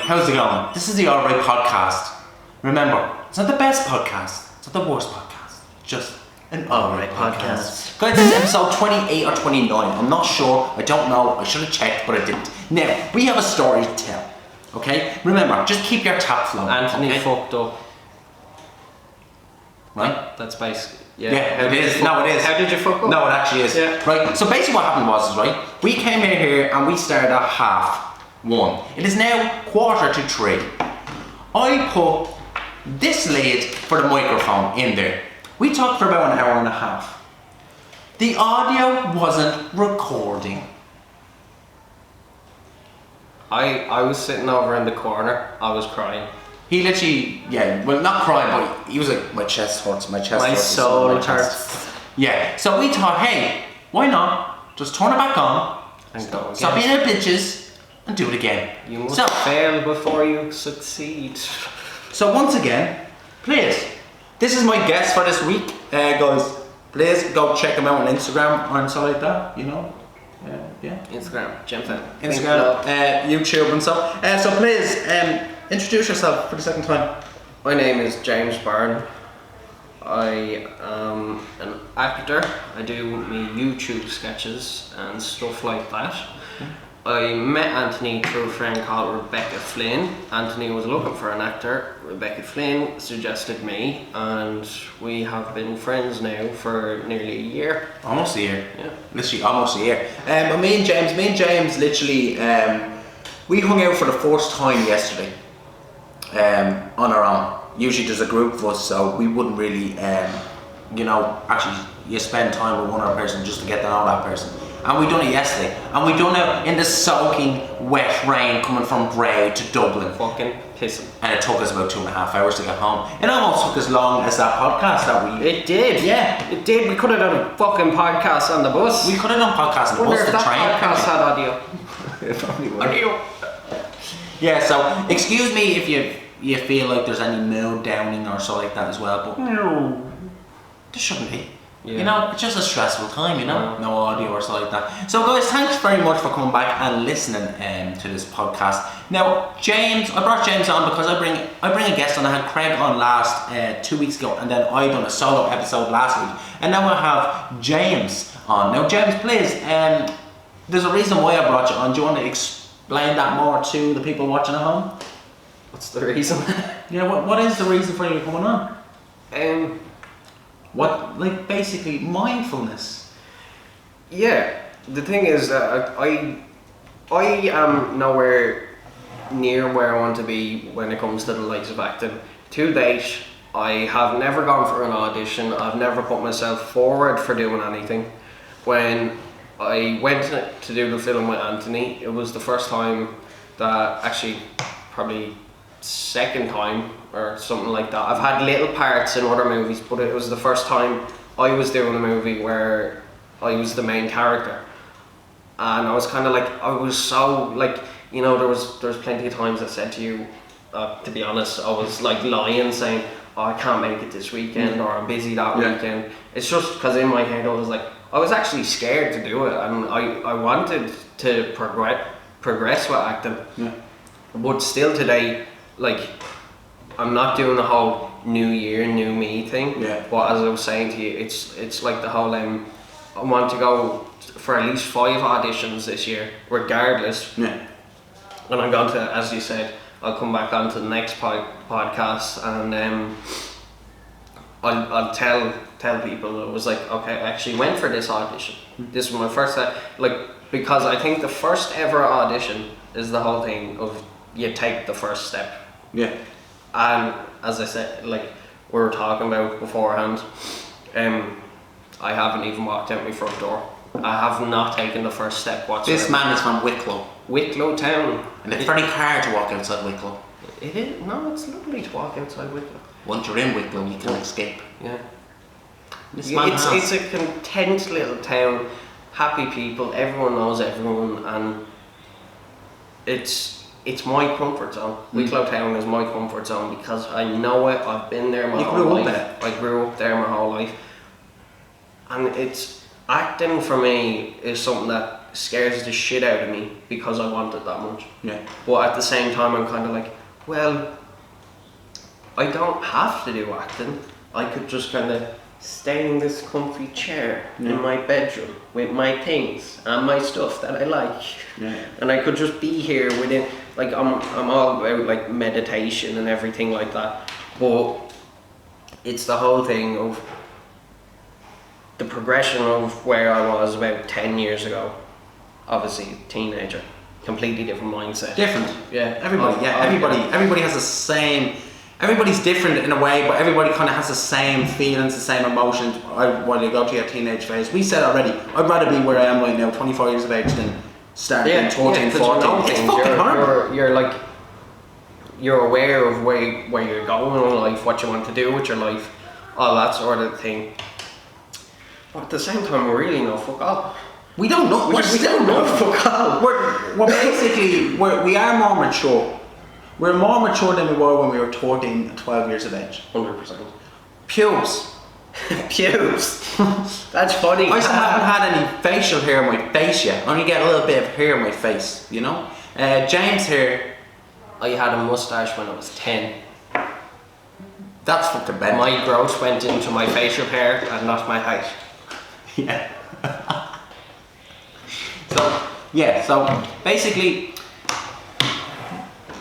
how's it going? This is the Alright podcast. Remember, it's not the best podcast, it's not the worst podcast, just an Alright podcast. Guys, this is episode 28 or 29, I'm not sure, I don't know, I should have checked, but I didn't. Now, we have a story to tell, okay? Remember, just keep your tap flowing. Anthony fucked up. Right? That's basically... Yeah, it is. No, it is. How did you fuck up? No, it actually is. Yeah. Right, so basically what happened was, right, we came in here and we started at 1:30. It is now 2:45. I put this lid for the microphone in there. We talked for about an hour and a half. The audio wasn't recording. I was sitting over in the corner, I was crying. He literally, well, not crying, but he was like, my chest hurts, my chest My hurts. soul hurts. Yeah, so we thought, hey, why not just turn it back on, And go again. stop being a bitches, and do it again. You must fail before you succeed. So once again, please, this is my guest for this week, guys. Please go check him out on Instagram and stuff like that, you know. Yeah. Instagram, Instagram, YouTube and stuff. So please, introduce yourself for the second time. My name is James Byrne. I am an actor. I do my YouTube sketches and stuff like that. I met Anthony through a friend called Rebecca Flynn. Anthony was looking for an actor. Rebecca Flynn suggested me, and we have been friends now for nearly a year. Almost a year. Yeah. Literally almost a year. But me and James literally, we hung out for the first time yesterday on our own. Usually there's a group of us, so we wouldn't really, actually you spend time with one other person just to get to know that person. And we done it yesterday, and we done it in the soaking wet rain coming from Bray to Dublin. Fucking pissing. And it took us about 2.5 hours to get home. It almost took as long as that podcast that we... It did. Yeah. It did. We could have done a fucking podcast on the bus. We could have done podcasts on the bus, the train. That podcast had audio. It probably would. Audio. Yeah, so excuse me if you feel like there's any mood downing or so like that as well, but no, there shouldn't be. Yeah. You know, it's just a stressful time, you know, no audio or so like that. So guys, thanks very much for coming back and listening to this podcast. Now, James, I brought James on because I bring a guest on. I had Craig on last 2 weeks ago, and then I done a solo episode last week, and now I have James on. Now, James, please, there's a reason why I brought you on. Do you want to explain that more to the people watching at home? What's the reason? Yeah, what is the reason for you coming on? Basically mindfulness. Yeah, the thing is that I am nowhere near where I want to be when it comes to the likes of acting. To date, I have never gone for an audition. I've never put myself forward for doing anything. When I went to do the film with Anthony, it was the first time that, actually probably second time or something like that. I've had little parts in other movies, but it was the first time I was doing a movie where I was the main character. And I was kind of like, I was so like, you know, there was plenty of times I said to you, to be honest, I was like lying saying, oh, I can't make it this weekend, or I'm busy that weekend. It's just because in my head I was like, I was actually scared to do it, and I wanted to progress with acting. Yeah. But still today, like, I'm not doing the whole new year, new me thing. Yeah. But as I was saying to you, it's like the whole I want to go for at least 5 auditions this year, regardless. Yeah. And I'm going to, as you said, I'll come back onto the next podcast, and I'll tell people. It was like, okay, I actually went for this audition. This was my first because I think the first ever audition is the whole thing of you take the first step. Yeah. And as I said, like we were talking about beforehand, I haven't even walked out my front door. I have not taken the first step whatsoever. This man is from Wicklow town. And it's very hard to walk outside Wicklow. It is. No, it's lovely to walk outside Wicklow. Once you're in Wicklow, you can escape. Yeah. It's a content little town, happy people, everyone knows everyone, and it's my comfort zone. Wicklow town is my comfort zone because I know it, I've been there my whole life. I grew up there my whole life. And acting for me is something that scares the shit out of me because I want it that much. Yeah. But at the same time, I'm kind of like, well, I don't have to do acting. I could just kind of stay in this comfy chair in my bedroom with my things and my stuff that I like. Yeah. And I could just be here within, like, I'm all about like meditation and everything like that. But it's the whole thing of the progression of where I was about 10 years ago. Obviously, teenager, completely different mindset. Different. Yeah. Everybody has the same. Everybody's different in a way, but everybody kind of has the same feelings, the same emotions. While you go to your teenage phase, we said already, I'd rather be where I am right now, 24 years of age, than start being 14, 14. It's fucking hard. You're like, you're aware of where you're going in life, what you want to do with your life, all that sort of thing. But at the same time, we really know fuck all. We don't know. We don't know fuck all. We're basically, we are more mature. We're more mature than we were when we were 13 and 12 years of age. 100%. Pubes. Pubes. That's funny. I still haven't had any facial hair on my face yet. I only get a little bit of hair on my face, you know? James here. I had a mustache when I was 10. That's fucking bad. My growth went into my facial hair and not my height. Yeah. So basically,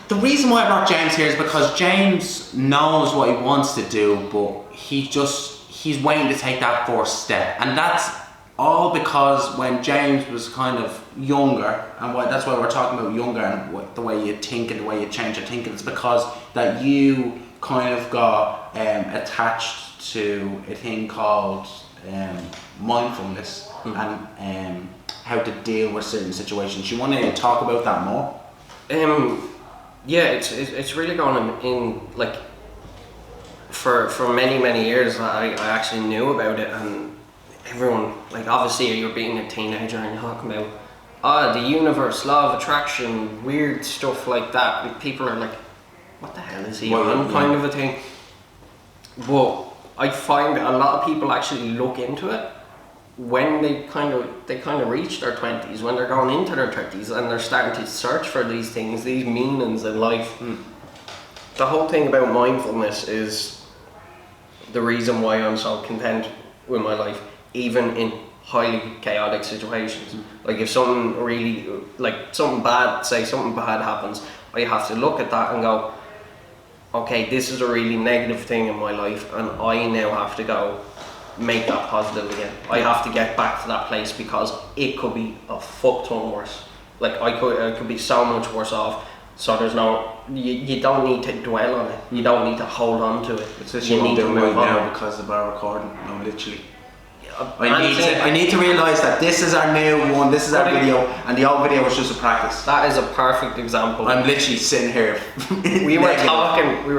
the reason why I brought James here is because James knows what he wants to do, but he's waiting to take that first step. And that's all because when James was kind of younger, and that's why we're talking about younger and the way you think and the way you change your thinking, it's because that you kind of got attached to a thing called mindfulness and how to deal with certain situations. You want to talk about that more? Yeah, it's really gone in like for many years. I actually knew about it, and everyone, like, obviously you're being a teenager and you're talking about the universe, law of attraction, weird stuff like that. And people are like, what the hell is he on, kind of a thing. But I find a lot of people actually look into it when they kind of reach their 20s, when they're going into their 30s, and they're starting to search for these things, these meanings in life. The whole thing about mindfulness is the reason why I'm so content with my life, even in highly chaotic situations. Like if something really, like something bad happens, I have to look at that and go, okay, this is a really negative thing in my life, and I now have to go make that positive again. I have to get back to that place because it could be a fuck ton worse. Like I could be so much worse off. So there's no, you don't need to dwell on it. You don't need to hold on to it. It's just you need to move right now because of our recording. No, literally. I need to realise that this is our new one, this is our video, and the old video was just a practice. That is a perfect example. I'm literally sitting here. we were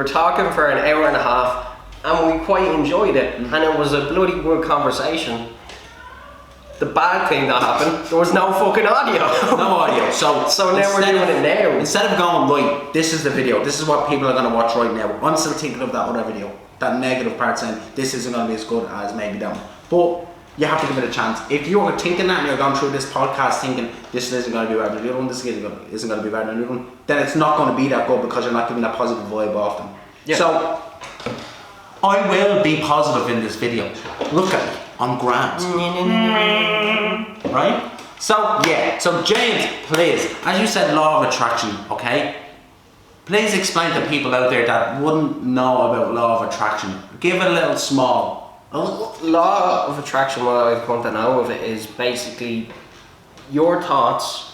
talking for an hour and a half, and we quite enjoyed it, and it was a bloody good conversation. The bad thing that happened, there was no fucking audio. No audio. So now we're doing it now. Instead of going, right, this is the video, this is what people are going to watch right now, I'm still thinking of that other video, that negative part saying, this isn't going to be as good as maybe that one. But you have to give it a chance. If you're thinking that and you're going through this podcast thinking, this isn't going to be better than the other one, this isn't going to be better than the other one, then it's not going to be that good because you're not giving that positive vibe off them. Yeah. So, I will be positive in this video. Look at me, I'm grand. Right? So James, please, as you said, law of attraction, okay? Please explain to people out there that wouldn't know about law of attraction. Give it a little small. Law of attraction, what I've come to know of it, is basically your thoughts,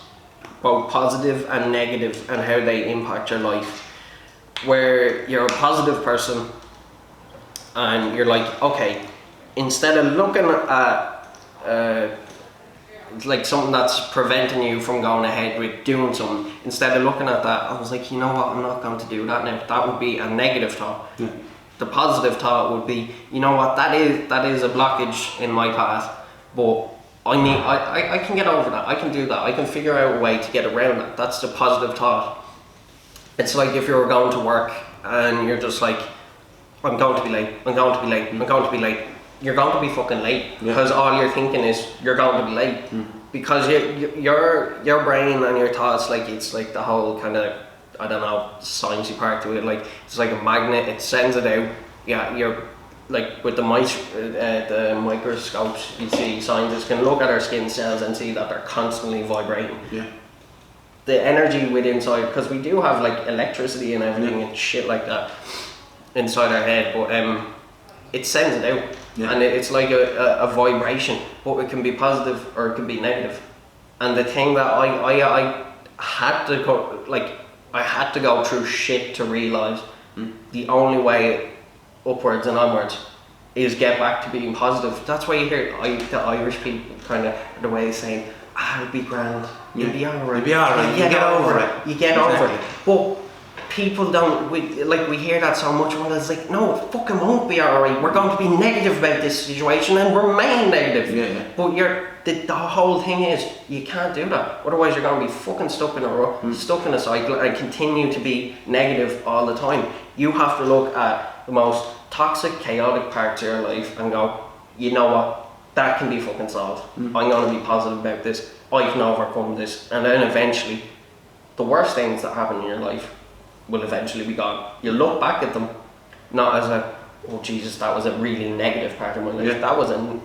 both positive and negative, and how they impact your life. Where you're a positive person and you're like, okay, instead of looking at like something that's preventing you from going ahead with doing something, instead of looking at that, I was like, you know what, I'm not going to do that now. That would be a negative thought. Yeah. The positive thought would be, you know what, that is a blockage in my path, but I can get over that. I can do that. I can figure out a way to get around that. That's the positive thought. It's like if you were going to work and you're just like, I'm going to be late, I'm going to be late, I'm going to be late. you're going to be fucking late because all you're thinking is you're going to be late because your brain and your thoughts, like it's like the whole kind of, I don't know, sciencey part to it. Like it's like a magnet. It sends it out. Yeah, you're like with the microscopes. You see, scientists can look at our skin cells and see that they're constantly vibrating. Yeah. The energy within inside, because we do have like electricity and everything and shit like that inside our head, but it sends it out, and it's like a vibration, but it can be positive or it can be negative. And the thing that I had to go, like I had to go through shit to realise the only way upwards and onwards is get back to being positive. That's why you hear the Irish people kind of the way of saying, it'll be grand, you'll be alright, you'll be alright, you get over it. You get over it. But people don't, we hear that so much, and it's like, no, it fucking won't be alright. We're going to be negative about this situation and remain negative. But the whole thing is, you can't do that. Otherwise you're going to be fucking stuck in a rut, stuck in a cycle, and continue to be negative all the time. You have to look at the most toxic, chaotic parts of your life and go, you know what, that can be fucking solved. I'm going to be positive about this. I can overcome this. And then eventually, the worst things that happen in your life will eventually be gone. You look back at them, not as a, oh Jesus, that was a really negative part of my life. That was and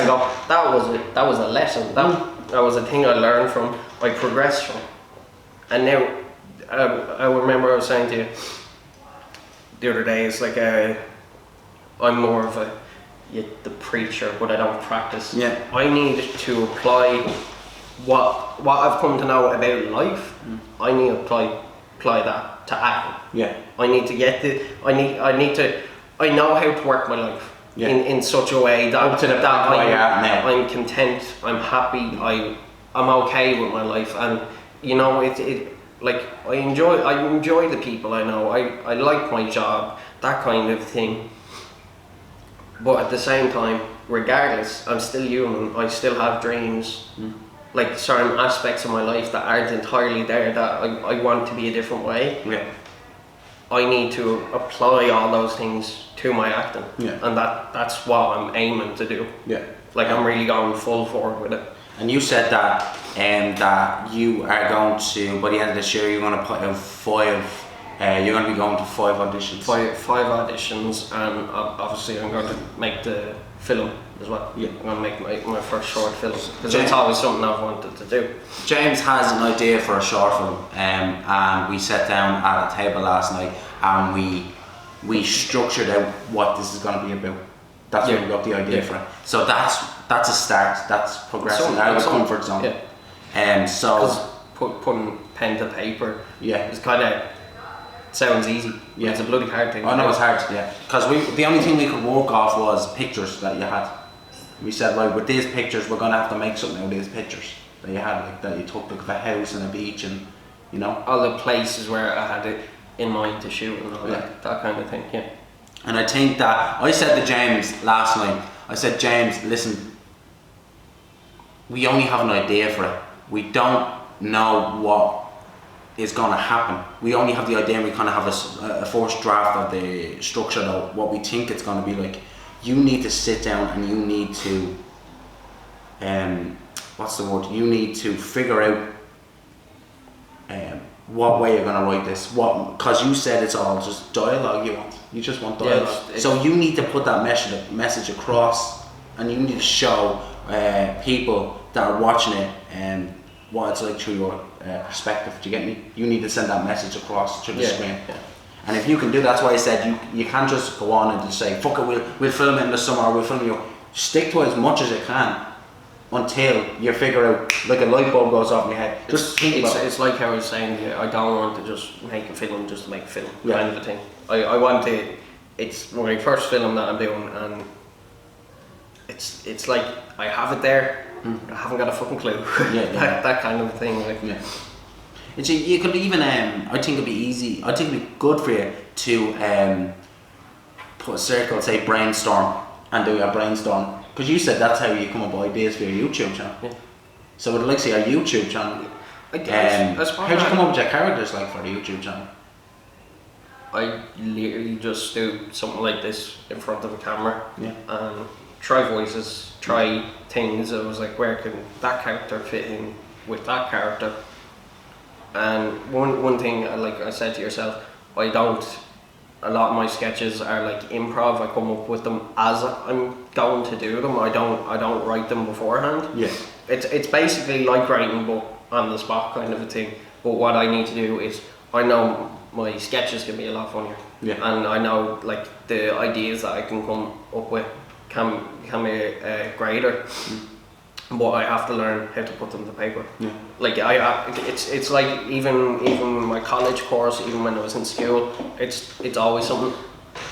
go, that was a lesson. That was a thing I learned from, I progressed from. And now, I remember I was saying to you the other day, it's like I'm more of the preacher, but I don't practice. I need to apply what I've come to know about life. I need to apply that to action. I need to get I know how to work my life in such a way that I'm content, I'm happy, I'm okay with my life, and it like I enjoy the people I know. I like my job, that kind of thing. But at the same time, regardless, I'm still human. I still have dreams, like certain aspects of my life that aren't entirely there, that I want to be a different way. I need to apply all those things to my acting, and that's what I'm aiming to do. Like I'm really going full forward with it. And you said that that you are going to, by the end of this year, you're going to put out 5. You're going to be going to 5 auditions. Five auditions, and obviously I'm going to make the film as well. I'm going to make my first short film, because it's always something I've wanted to do. James has an idea for a short film, and we sat down at a table last night and we structured out what this is going to be about. That's where we got the idea for it. So that's a start. That's progressing out of the comfort zone. So putting pen to paper, it's kind of sounds easy. It's a bloody hard thing. I know it's hard. Because the only thing we could work off was pictures that you had. We said, right, with these pictures, we're gonna have to make something out of these pictures that you had, like that you took, like of a house and a beach, and all the places where I had it in mind to shoot and all that kind of thing. And I think that I said to James last night, I said, James, listen, we only have an idea for it. We don't know what is going to happen. We only have the idea, and we kind of have a first draft of the structure of what we think it's going to be like. You need to sit down and you need to, you need to figure out what way you're going to write this. Because you said it's all just dialogue you want. You just want dialogue. So you need to put that message across, and you need to show people that are watching it what it's like through your perspective. Do you get me? You need to send that message across to the screen. And if you can do that, that's why I said you can't just go on and just say, fuck it, we'll film it in the summer, or we'll film you. Stick to it as much as you can until you figure out, like a light bulb goes off in your head. Just think about it. It's like I was saying, I don't want to just make a film just to make a film, kind of a thing. I want to, it's my first film that I'm doing, and it's like I have it there, I haven't got a fucking clue. That kind of thing. Like. You could even, I think it'd be easy, I think it'd be good for you to put a circle, say brainstorm, and do your brainstorm. Because you said that's how you come up with ideas for your YouTube channel. So with like say your YouTube channel, I guess, how'd you come up with your characters like for the YouTube channel? I literally just do something like this in front of a camera Yeah. and try voices, try things. I was like, where can that character fit in with that character? And one thing, like I said to yourself, a lot of my sketches are like improv. I come up with them as I'm going to do them. I don't write them beforehand. Yeah. It's basically like writing a book on the spot kind of a thing. But what I need to do is, I know my sketches can be a lot funnier. Yeah. And I know like the ideas that I can come up with can be greater. But I have to learn how to put them to paper. Yeah. Like it's like even my college course, even when I was in school, it's always something.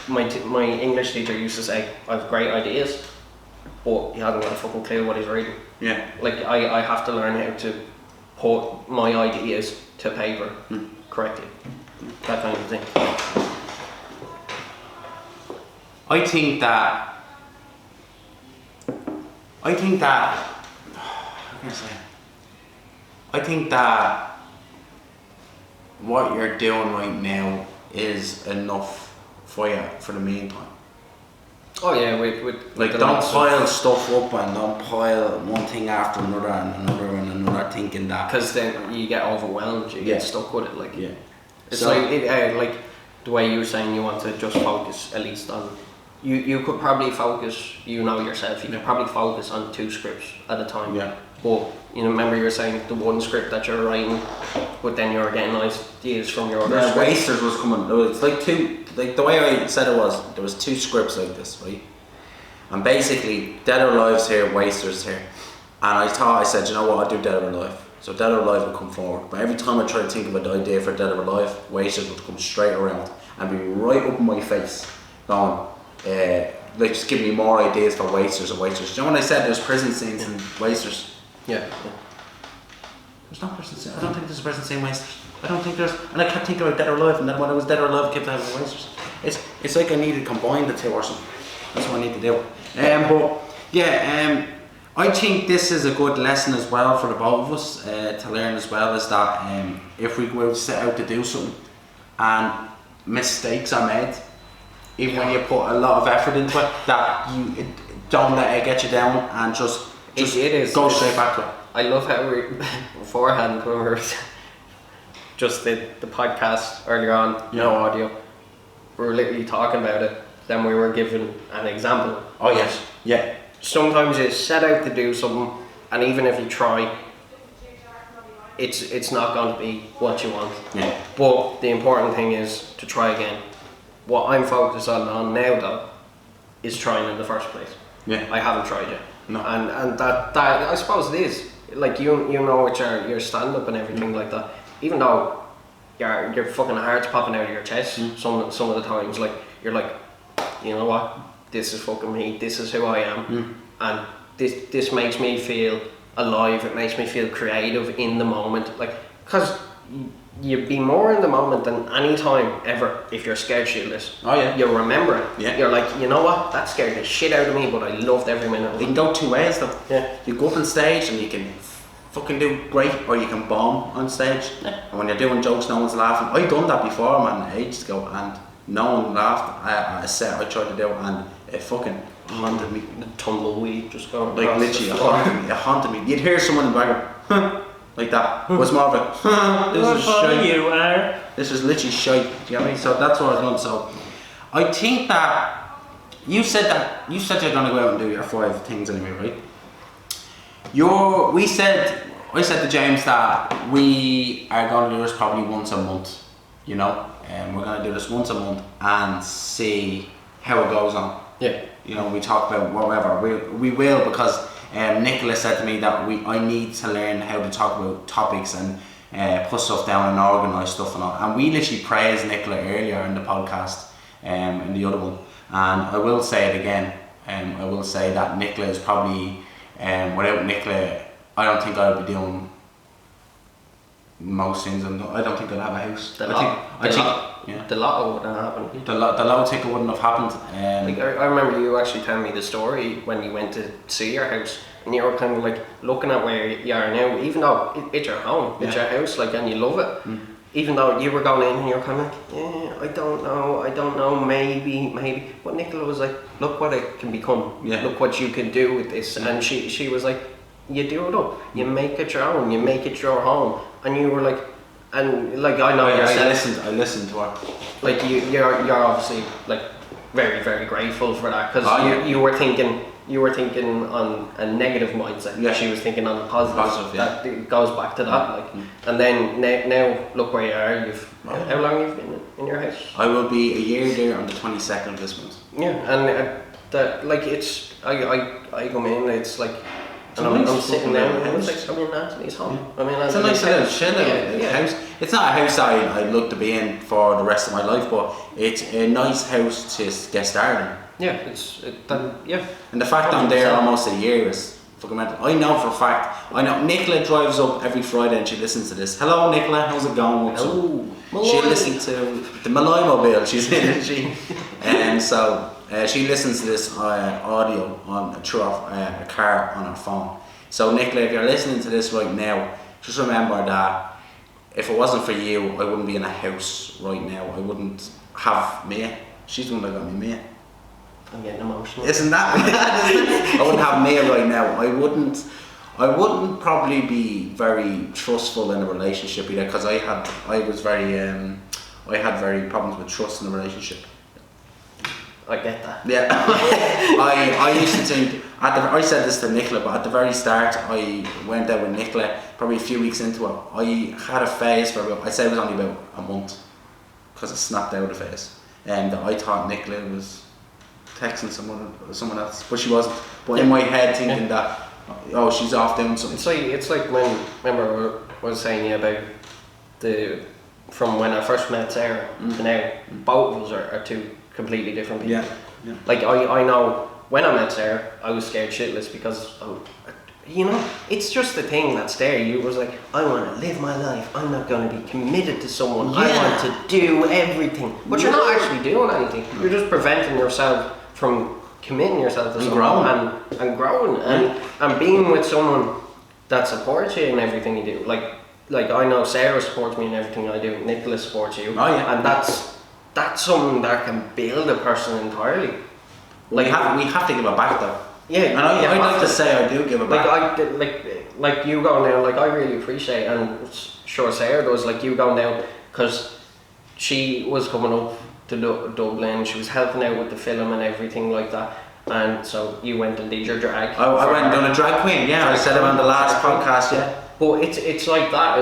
My English teacher used to say, I have great ideas, but he hadn't got a fucking clue what he's reading. Yeah. Like I have to learn how to put my ideas to paper correctly. That kind of thing. I think that how can I say? I think that what you're doing right now is enough for you for the meantime. Oh yeah, with Like, the don't likes of- pile stuff up and don't pile one thing after another and another thinking that. Because then you get overwhelmed, you Yeah. get stuck with it. Like Yeah. it's So- like the way you were saying you want to just focus at least on. You could probably focus. You know yourself. You could probably focus on 2 scripts at a time. Yeah. But you know, remember you were saying the one script that you're writing, but then you're getting ideas from your other Yeah, script. Wasters was coming. It's like like the way I said it was, there was 2 scripts like this, right? And basically, Dead or Alive's here, Wasters here. And I said, you know what, I'll do Dead or Alive. So Dead or Alive would come forward. But every time I tried to think of an idea for Dead or Alive, Wasters would come straight around and be right up in my face, going, like, just give me more ideas for Wasters and Wasters. Do you know when I said there's prison scenes in Wasters? Yeah. There's not prison scene. I don't think there's a prison scene in Wasters. I don't think there's. And I kept thinking about Dead or Alive, and then when I was Dead or Alive, I kept having Wasters. It's like I need to combine the 2 or something. That's what I need to do. But yeah, I think this is a good lesson as well for the both of us to learn as well, is that if we go out set out to do something and mistakes are made, even when you put a lot of effort into it, that don't let it get you down and just It is. go straight back to it. I love how we beforehand when we were just did the podcast earlier on, no audio. We were literally talking about it. Then we were given an example. Oh yes, yeah. Sometimes you set out to do something, and even if you try, it's not going to be what you want. Yeah. But the important thing is to try again. What I'm focused on now though is trying in the first place. Yeah. I haven't tried yet. No. And that I suppose it is. Like you know with your stand up and everything like that. Even though your fucking heart's popping out of your chest some of the times, like you're like, you know what? This is fucking me. This is who I am. And this makes me feel alive. It makes me feel creative in the moment. Like, cause you'd be more in the moment than any time ever if you're scared shitless. Oh yeah. You'll remember it. Yeah. You're like, you know what? That scared the shit out of me, but I loved every minute of It it. can go 2 ways though. Yeah. You go up on stage and you can fucking do great, or you can bomb on stage. Yeah. And when you're doing jokes, no one's laughing. I've done that before, man, ages ago, and no one laughed at a set I tried to do, and it fucking haunted me. The tumbleweed just going Like across literally, the it floor. haunted me. It haunted me. You'd hear someone in the background, like that. It was more of a, this is shite. you are. This is literally shite. Do you know what I mean? So that's what I was doing. So I think that you said you're gonna go out and do your 5 things anyway, right? I said to James that we are gonna do this probably once a month, you know, and we're gonna do this once a month and see how it goes on. Yeah. You know, we talk about whatever. We will, because Nicola said to me that I need to learn how to talk about topics and put stuff down and organise stuff and all. And we literally praised Nicola earlier in the podcast, in the other one. And I will say it again. I will say that Nicola is probably, without Nicola, I don't think I'd be doing most things. And I don't think I'd have a house. The lotto wouldn't happen. The lotto ticket wouldn't have happened. Like I remember you actually telling me the story when you went to see your house, and you were kind of like looking at where you are now, even though it's your home, it's your house, like, and you love it. even though you were going in and you're kind of like, yeah, I don't know, maybe. But Nicola was like, look what it can become. Yeah. Look what you can do with this. And she was like, you do it up. You make it your own. You make it your home. And you were like, and like I know yourself. I listened to her. Like you're obviously like very, very grateful for that because you were thinking on a negative mindset. Yeah. She was thinking on a positive. Yeah. That it goes back to that. Like, and then now look where you are. How long have you been in your house? I will be a year there on the 22nd of this month. Yeah, and that like it's I come in. It's like. And I'm sitting there and it's like, I'm in Anthony's home. Yeah. It's a nice little chill house. It's not a house I'd look to be in for the rest of my life, but it's a nice house to get started. Yeah, And the fact that I'm there almost a year is fucking mental. I know for a fact. Nicola drives up every Friday and she listens to this. Hello Nicola, how's it going? She listens to the Malloy Mobile. She's in. She listens to this audio through a car on her phone. So Nicola, if you're listening to this right now, just remember that if it wasn't for you, I wouldn't be in a house right now. I wouldn't have Mia. She's the one that got me Mia. I'm getting emotional. Isn't that bad? I wouldn't have Mia right now. I wouldn't probably be very trustful in a relationship either because I had very problems with trust in a relationship. I get that. Yeah. I used to think, I said this to Nicola, but at the very start I went out with Nicola, probably a few weeks into it, I had a phase for I'd say it was only about a month, because I snapped out of the phase. And I thought Nicola was texting someone else, but she wasn't. But in my head thinking that, oh, she's off doing something. It's like when, remember I was saying about from when I first met Sarah to now, both of us are two completely different people. Yeah. Like I know when I met Sarah, I was scared shitless because it's just the thing that's there. You was like, I want to live my life. I'm not going to be committed to someone. I want to do everything, but you're not actually doing anything. You're just preventing yourself from committing yourself to someone and growing and being with someone that supports you in everything you do. Like I know Sarah supports me in everything I do. Nicola supports you. Oh yeah. And that's something that can build a person entirely. Like we have to give it back though. Yeah, and I'd like to say I do give it back. Like you going down, like I really appreciate, and sure Sarah does, like you going down, because she was coming up to Dublin, she was helping out with the film and everything like that, and so you went and did your drag. I went and done a drag queen, I said it on the last podcast, But it's like that,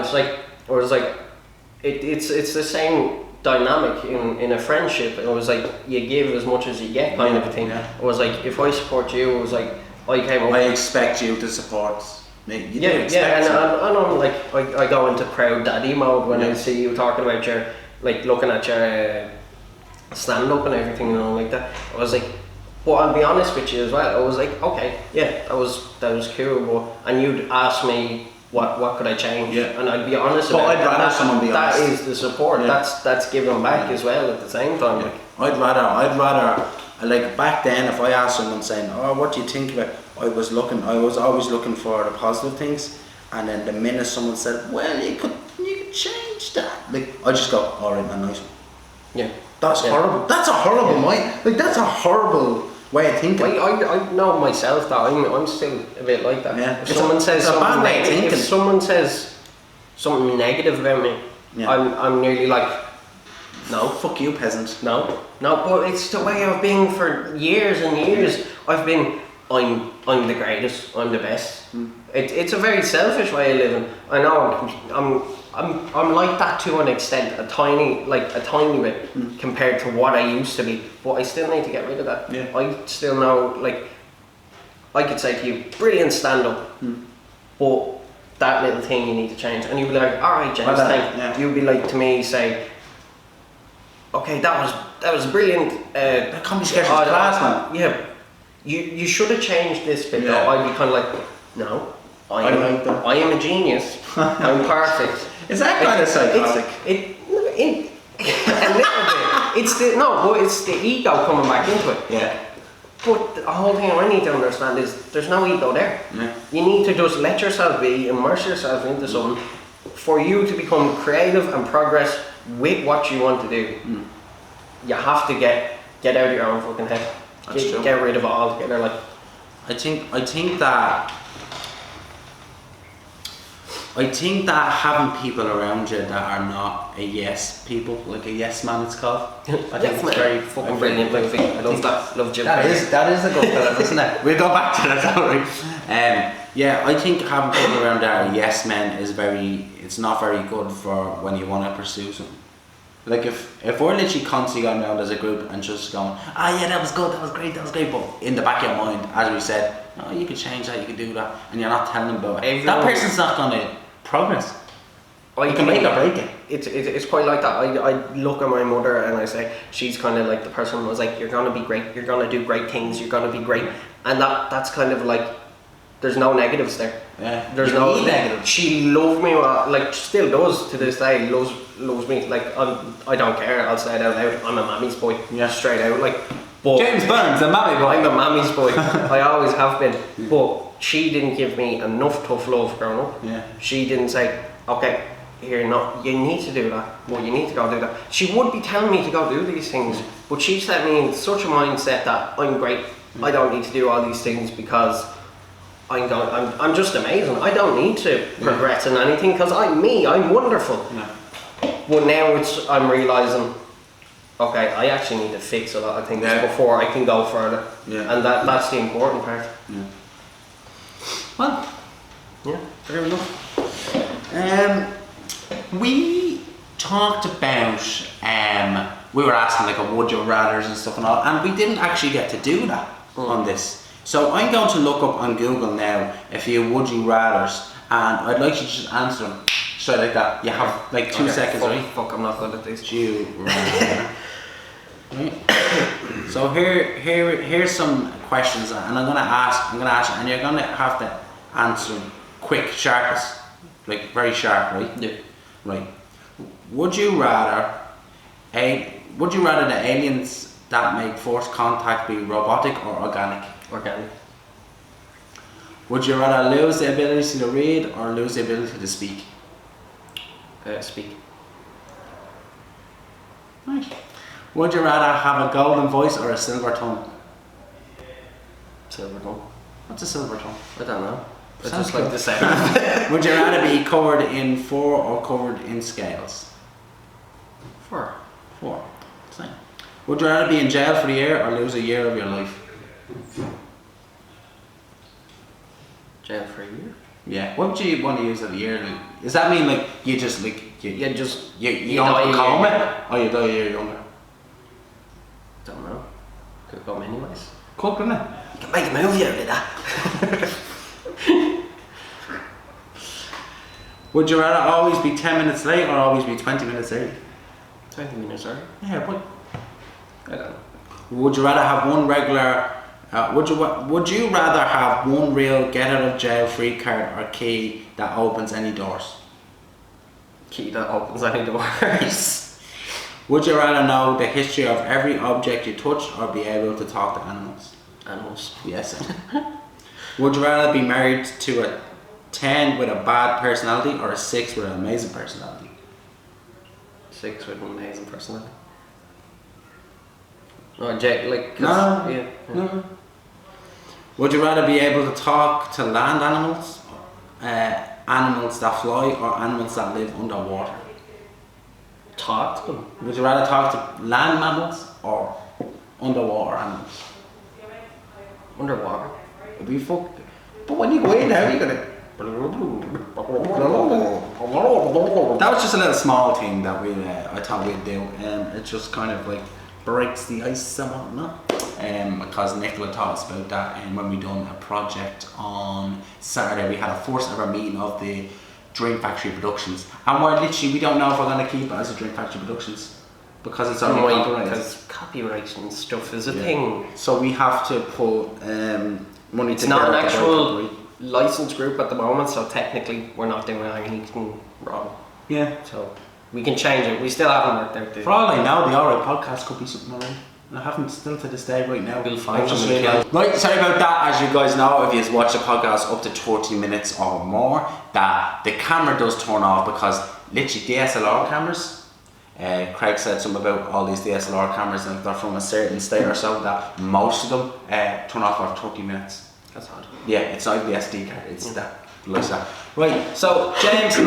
it's the same dynamic in a friendship. It was like you give as much as you get kind of a thing. It was like if I support you, it was like I came up. I expect you to support me. And I'm like I go into proud daddy mode when I see you talking about your looking at your stand up and everything and all like that. I was like, but I'll be honest with you as well. I was like, okay, that was cool. And you'd ask me. What could I change? And I'd be honest about it. I'd rather someone be honest. That is the support. That's giving back as well at the same time. I'd rather like back then if I asked someone saying, oh, what do you think about it? I was always looking for the positive things, and then the minute someone said, well, you could change that, like I just go, alright, man, nice one. Yeah. That's horrible. That's a horrible mind. Like that's a horrible way of thinking. I know myself that I'm still a bit like that. Yeah. If someone says something negative about me, I'm nearly like, no, fuck you, peasant. No, but it's the way I've been for years and years. I've been, I'm the greatest, I'm the best. It's a very selfish way of living. I know I'm like that to an extent, a tiny bit compared to what I used to be, but I still need to get rid of that. I still know, I could say to you, brilliant stand-up, but that little thing you need to change, and you'd be like, alright James, thank you. You'd be like to me, say, okay, that was brilliant. That comedy sketch is class, man. Yeah, you should have changed this bit. Though. I'd be kind of like, no, I am a genius. I'm perfect. Is that kind of psychotic? A little bit. It's the ego coming back into it. Yeah. But the whole thing I need to understand is there's no ego there. Yeah. You need to just let yourself be, immerse yourself into something, for you to become creative and progress with what you want to do, you have to get out of your own fucking head. Get rid of it altogether. Like, I think that having people around you that are not a yes people, like a yes man, it's called. I think it's very fucking brilliant movie. I love that. Love Jim. That is a good film, isn't it? We'll go back to that, don't we? Yeah, I think having people around that are yes men it's not very good for when you want to pursue something. Like if we're literally constantly going around as a group and just going, yeah, that was good, that was great, but in the back of your mind, as we said, oh, you could change that, you could do that, and you're not telling them about it. That person's not going to progress. You can make or break it. It's quite like that. I look at my mother and I say, she's kind of like the person who was like, you're going to be great, you're going to do great things, you're going to be great. And that's kind of like, there's no negatives there. Yeah. There's no negatives. She loved me, like still does to this day, loves me. Like I don't care, I'll say it out loud, I'm a mammy's boy. Yeah. Straight out, like. But James Byrne's a mammy boy. I'm a mammy's boy. I always have been. But she didn't give me enough tough love growing up. Yeah. She didn't say, okay, here, no, you need to do that. Well, you need to go do that. She would be telling me to go do these things, but she set me in such a mindset that I'm great. I don't need to do all these things because I'm just amazing. I don't need to progress in anything because I'm wonderful. Yeah. But now I'm realising, okay, I actually need to fix a lot of things before I can go further. Yeah. And that's the important part. Yeah. Well, yeah, fair enough. We talked about we were asking like a would you rather's and stuff and all, and we didn't actually get to do that on this. So I'm going to look up on Google now a few would you rather's, and I'd like you to just answer them straight like that. You have like 2 seconds, right? Fuck, I'm not good at this. Would you rather? Right. So here's some questions, and I'm gonna ask, and you're gonna have to answer them quick, sharpest, like very sharp, right? Yeah. Right. Would you rather the aliens that make forced contact be robotic or organic? Organic. Would you rather lose the ability to read or lose the ability to speak? Speak. Right. Would you rather have a golden voice or a silver tongue? Silver tongue. What's a silver tongue? I don't know. I Sounds just like cool. the sound. Would you rather be covered in fur or covered in scales? Fur. Fur. Same. Would you rather be in jail for a year or lose a year of your life? Jail for a year? Yeah. What would you want to use of a year? Like, does that mean like you just like you die don't become it, or you die a year younger? Don't know. Could go many ways. Cool, couldn't it? You can make a movie out of that. Would you rather always be 10 minutes late or always be 20 minutes early? 20 minutes early? Yeah, but I don't know. would you rather have one regular? Would you rather have one real get out of jail free card or key that opens any doors? Key that opens any doors. Would you rather know the history of every object you touch or be able to talk to animals? Animals. Yes. Would you rather be married to a 10 with a bad personality or a 6 with an amazing personality? 6 with an amazing personality. No, Jake, like... No. Yeah. No. Would you rather be able to talk to land animals, animals that fly, or animals that live underwater? Talk to them. Would you rather talk to land mammals or underwater animals? Underwater. It'd be fucked. But when you go in, how are you gonna? That was just a little small thing that I thought we'd do. It just kind of like breaks the ice somewhat, no? Because Nicola taught us about that, and when we done a project on Saturday, we had a first ever meeting of the Dream Factory Productions, and we don't know if we're going to keep it as a Dream Factory Productions because it's already copyrighted. Because copyright and stuff is a thing. So we have to put money together. It's not an actual licensed group at the moment, so technically we're not doing anything wrong. Yeah. So we can change it. We still haven't worked out the... For all I know, the Alright podcast could be something alright. I haven't still to this day right now. We'll find I've just them. realised. Right, sorry about that. As you guys know, if you watch the podcast up to 30 minutes or more, that the camera does turn off because literally DSLR cameras. Craig said something about all these DSLR cameras and they're from a certain state or so that most of them turn off after 30 minutes. That's odd. Yeah, it's not even the SD card, it's that, like that. Right, so James,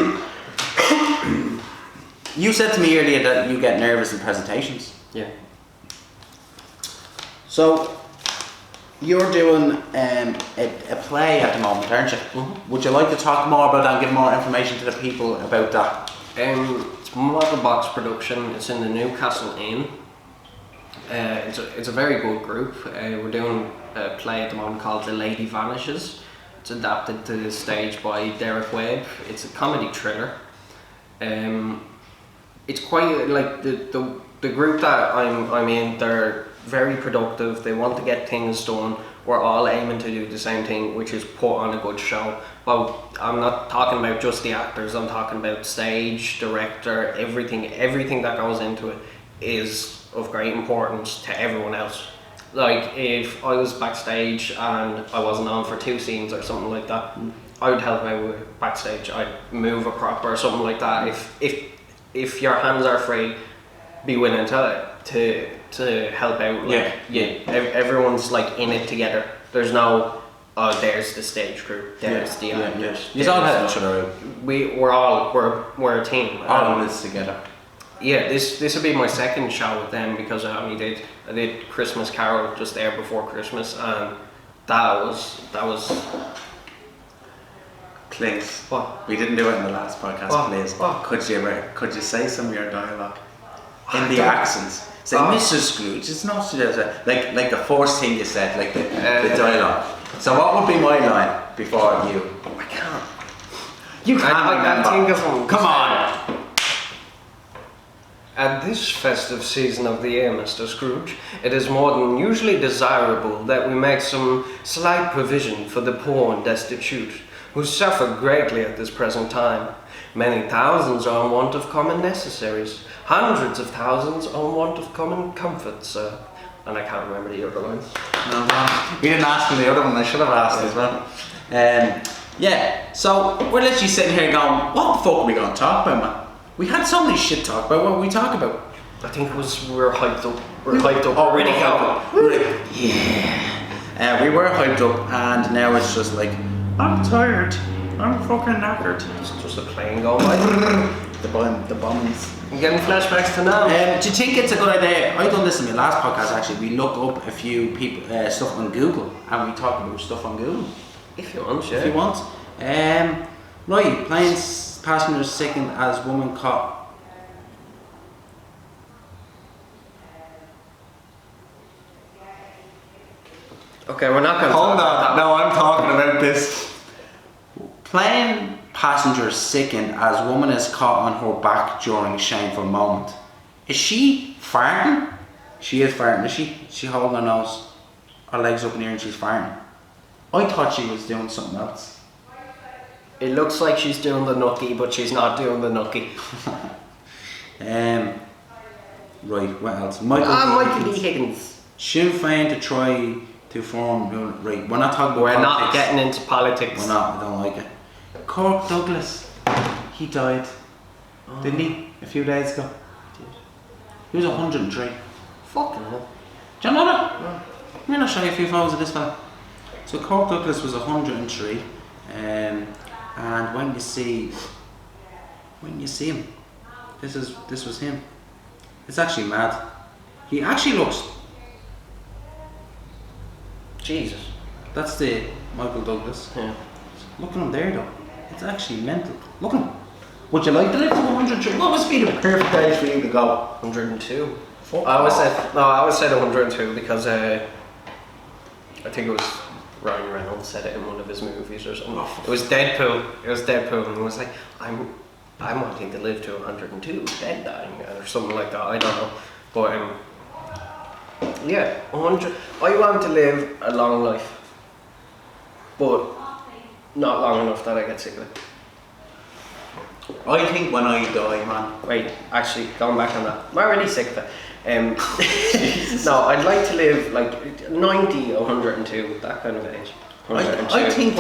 you said to me earlier that you get nervous in presentations. Yeah. So, you're doing a play at the moment, aren't you? Mm-hmm. Would you like to talk more about that and give more information to the people about that? It's Model Box production. It's in the Newcastle Inn. It's a very good group. We're doing a play at the moment called The Lady Vanishes. It's adapted to the stage by Derek Webb. It's a comedy thriller. It's quite like the group that I'm in. They're very productive. They want to get things done. We're all aiming to do the same thing, which is put on a good show. But I'm not talking about just the actors. I'm talking about stage, director, everything that goes into it is of great importance to everyone else. Like if I was backstage and I wasn't on for 2 scenes or something like that, I would help out with backstage. I'd move a prop or something like that. If your hands are free, be willing to help out. Like, everyone's like in it together. There's no, oh, there's the stage crew, there's the actors. You all help each other out. We're a team. All of this together. Yeah, this would be my second show with them because I did Christmas Carol just there before Christmas, and that was. Please. What? We didn't do it in the last podcast, What? please. What? Could you say some of your dialogue in the accents? Say, Mr. Scrooge, it's not like the first thing you said, like the dialogue. So what would be my line before you? I can't. You can't I think of them. Come on. At this festive season of the year, Mr. Scrooge, it is more than usually desirable that we make some slight provision for the poor and destitute, who suffer greatly at this present time. Many thousands are in want of common necessaries, hundreds of thousands are in want of common comforts, sir. And I can't remember the other lines. No, we didn't ask for the other one, I should have asked as well. Yeah, so we're literally sitting here going, what the fuck are we going to talk about, man? We had so many shit to talk about, what were we talking about? I think it was we were hyped up. We're hyped up. Oh, really yeah. We were hyped up, and now it's just like, I'm tired. I'm fucking knackered. It's just a plane going by. the bombs. I'm getting flashbacks to now. Do you think it's a good idea? I done this in my last podcast actually. We look up a few people stuff on Google, and we talk about stuff on Google. If you want, yeah. If you want. Right, planes passengers sickened as woman caught. Okay, we're not going to Hold on. No, I'm talking about this. Plane passenger sickened as woman is caught on her back during shameful moment. Is she farting? She is farting, is she? She holding her nose, her legs up in the air and she's farting. I thought she was doing something else. It looks like she's doing the nookie, but she's not doing the nookie. Right, what else? Michael D. Higgins. Sinn Féin to try to form. Right, we're not talking about We're politics. not getting into politics. We're not, I don't like it. Cork Douglas, he died, didn't he? A few days ago. He was 103. Fucking hell. Do you know that? No. I'm going to show you a few photos of this fella. So Cork Douglas was 103, and when you see him, this was him. It's actually mad. He actually looks. Jesus. That's the Michael Douglas. Yeah. Look at him there though. It's actually mental. Look at him. Would you like to live to 103? What must be the perfect age for you to go? 102. I always said 102 because I think it was Ryan Reynolds said it in one of his movies or something. It was Deadpool, and he was like, I'm wanting to live to 102, dead dying, or something like that, I don't know. But yeah, 100. I want to live a long life, but not long enough that I get sick of it. I think when I die, man. Wait, actually, going back on that, I'm already sick of it. No, I'd like to live like 90, 102, that kind of age. I think